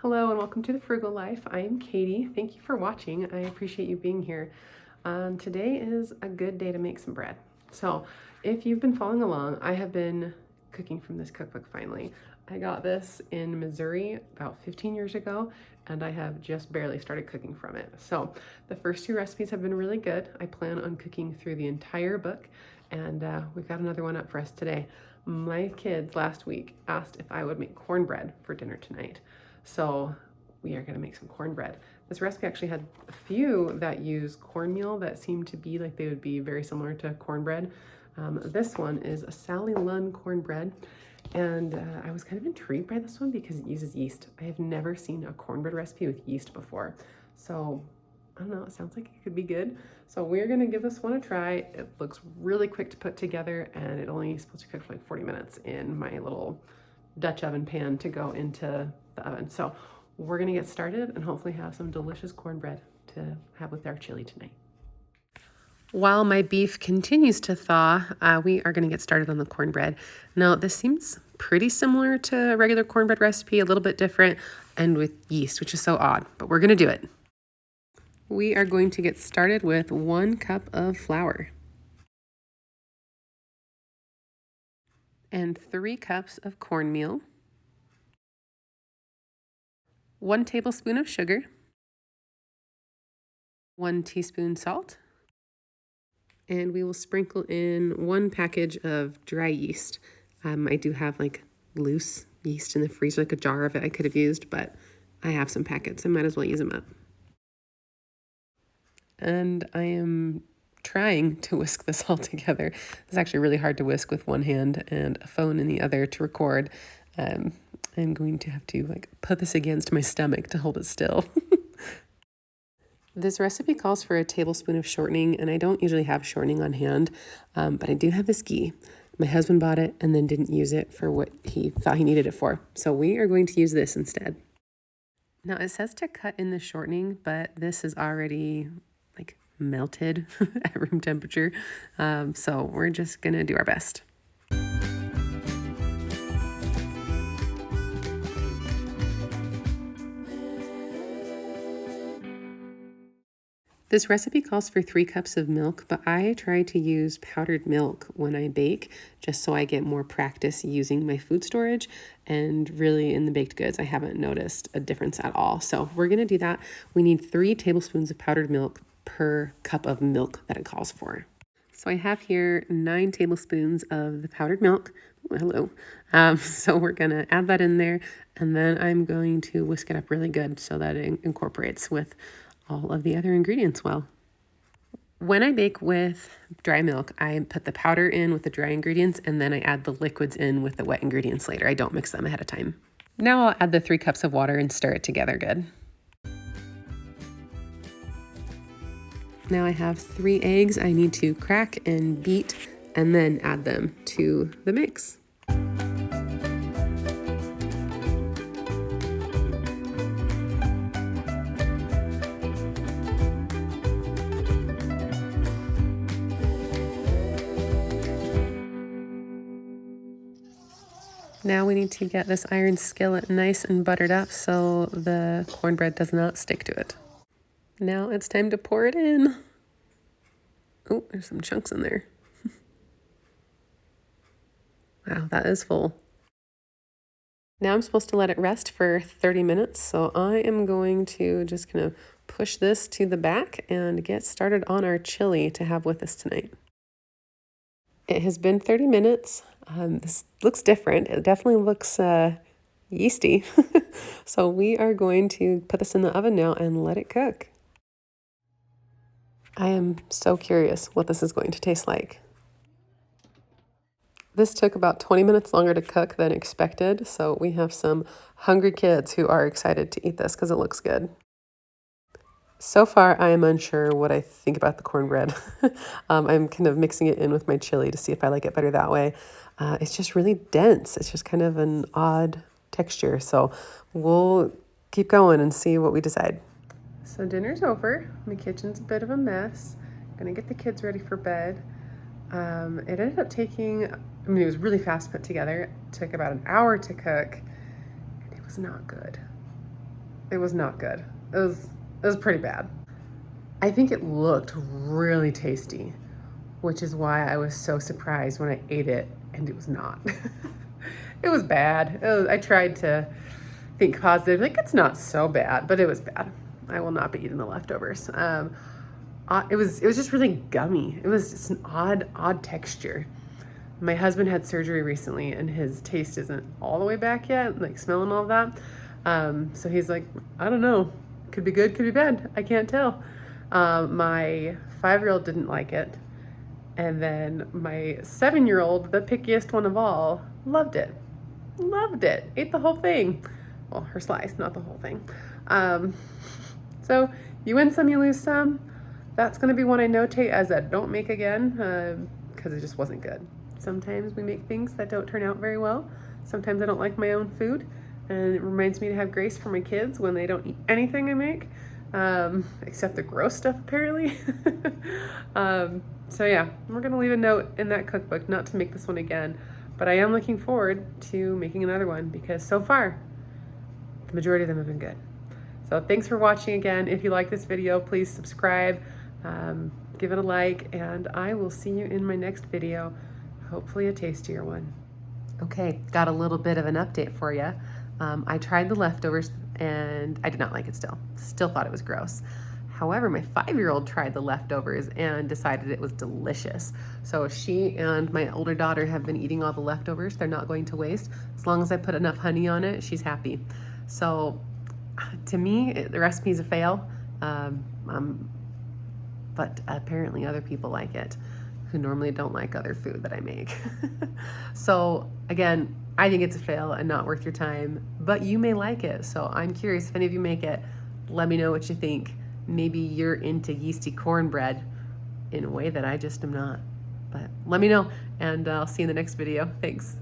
Hello and welcome to The Frugal Life. I am Katie. Thank you for watching. I appreciate you being here. Today is a good day to make some bread. So if you've been following along, I have been cooking from this cookbook finally. I got this in Missouri about 15 years ago and I have just barely started cooking from it. So the first two recipes have been really good. I plan on cooking through the entire book and we've got another one up for us today. My kids last week asked if I would make cornbread for dinner tonight. So we are going to make some cornbread. This recipe actually had a few that use cornmeal that seem to be like they would be very similar to cornbread. This one is a Sally Lunn cornbread, and I was kind of intrigued by this one because it uses yeast. I have never seen a cornbread recipe with yeast before. So I don't know, it sounds like it could be good. So we're gonna give this one a try. It looks really quick to put together and it only is supposed to cook for like 40 minutes in my little Dutch oven pan to go into the oven. So we're gonna get started and hopefully have some delicious cornbread to have with our chili tonight. While my beef continues to thaw, we are gonna get started on the cornbread. Now this seems pretty similar to a regular cornbread recipe, a little bit different and with yeast, which is so odd, but we're gonna do it. We are going to get started with 1 cup of flour and 3 cups of cornmeal, 1 tablespoon of sugar, 1 teaspoon salt, and we will sprinkle in 1 package of dry yeast. I do have like loose yeast in the freezer, like a jar of it I could have used, but I have some packets. I might as well use them up. And I am trying to whisk this all together. It's actually really hard to whisk with one hand and a phone in the other to record. I'm going to have to like put this against my stomach to hold it still. This recipe calls for a tablespoon of shortening, and I don't usually have shortening on hand, but I do have this ghee. My husband bought it and then didn't use it for what he thought he needed it for. So we are going to use this instead. Now it says to cut in the shortening, but this is already like melted at room temperature. So we're just gonna do our best. This recipe calls for 3 cups of milk, but I try to use powdered milk when I bake, just so I get more practice using my food storage. And really in the baked goods, I haven't noticed a difference at all. So we're gonna do that. We need 3 tablespoons of powdered milk per cup of milk that it calls for. So I have here 9 tablespoons of the powdered milk. Oh, hello. So we're gonna add that in there, and then I'm going to whisk it up really good so that it incorporates with all of the other ingredients well. When I bake with dry milk, I put the powder in with the dry ingredients and then I add the liquids in with the wet ingredients later. I don't mix them ahead of time. Now I'll add the 3 cups of water and stir it together good. Now I have 3 eggs I need to crack and beat and then add them to the mix. Now we need to get this iron skillet nice and buttered up so the cornbread does not stick to it. Now it's time to pour it in. Oh, there's some chunks in there. Wow, that is full. Now I'm supposed to let it rest for 30 minutes, so I am going to just kind of push this to the back and get started on our chili to have with us tonight. It has been 30 minutes. This looks different. It definitely looks yeasty. So we are going to put this in the oven now and let it cook. I am so curious what this is going to taste like. This took about 20 minutes longer to cook than expected, so we have some hungry kids who are excited to eat this because it looks good. So far, I am unsure what I think about the cornbread. I'm kind of mixing it in with my chili to see if I like it better that way. It's just really dense. It's just kind of an odd texture. So we'll keep going and see what we decide. So dinner's over. My kitchen's a bit of a mess. I'm gonna get the kids ready for bed. It ended up taking, it was really fast put together. It took about an hour to cook. And it was not good. It was not good. It was pretty bad. I think it looked really tasty, which is why I was so surprised when I ate it and it was not. It was bad. I tried to think positive, like it's not so bad, but it was bad. I will not be eating the leftovers. It was just really gummy. It was just an odd texture. My husband had surgery recently and his taste isn't all the way back yet, like smell and all of that. So he's like, I don't know, could be good, could be bad. I can't tell. My 5-year-old didn't like it. And then my 7-year-old, the pickiest one of all, loved it. Loved it. Ate the whole thing. Well, her slice, not the whole thing. So you win some, you lose some. That's going to be one I notate as a don't make again, because it just wasn't good. Sometimes we make things that don't turn out very well. Sometimes I don't like my own food, and it reminds me to have grace for my kids when they don't eat anything I make, except the gross stuff apparently. So yeah, we're going to leave a note in that cookbook not to make this one again, but I am looking forward to making another one because so far, the majority of them have been good. So thanks for watching again. If you like this video, please subscribe, give it a like, and I will see you in my next video, hopefully a tastier one. Okay, got a little bit of an update for you. I tried the leftovers and I did not like it still thought it was gross. However, my 5-year-old tried the leftovers and decided it was delicious. So she and my older daughter have been eating all the leftovers. They're not going to waste. As long as I put enough honey on it, she's happy. So to me, the recipe's a fail, but apparently other people like it who normally don't like other food that I make. So again, I think it's a fail and not worth your time, but you may like it. So I'm curious if any of you make it, let me know what you think. Maybe you're into yeasty cornbread in a way that I just am not, but let me know and I'll see you in the next video. Thanks.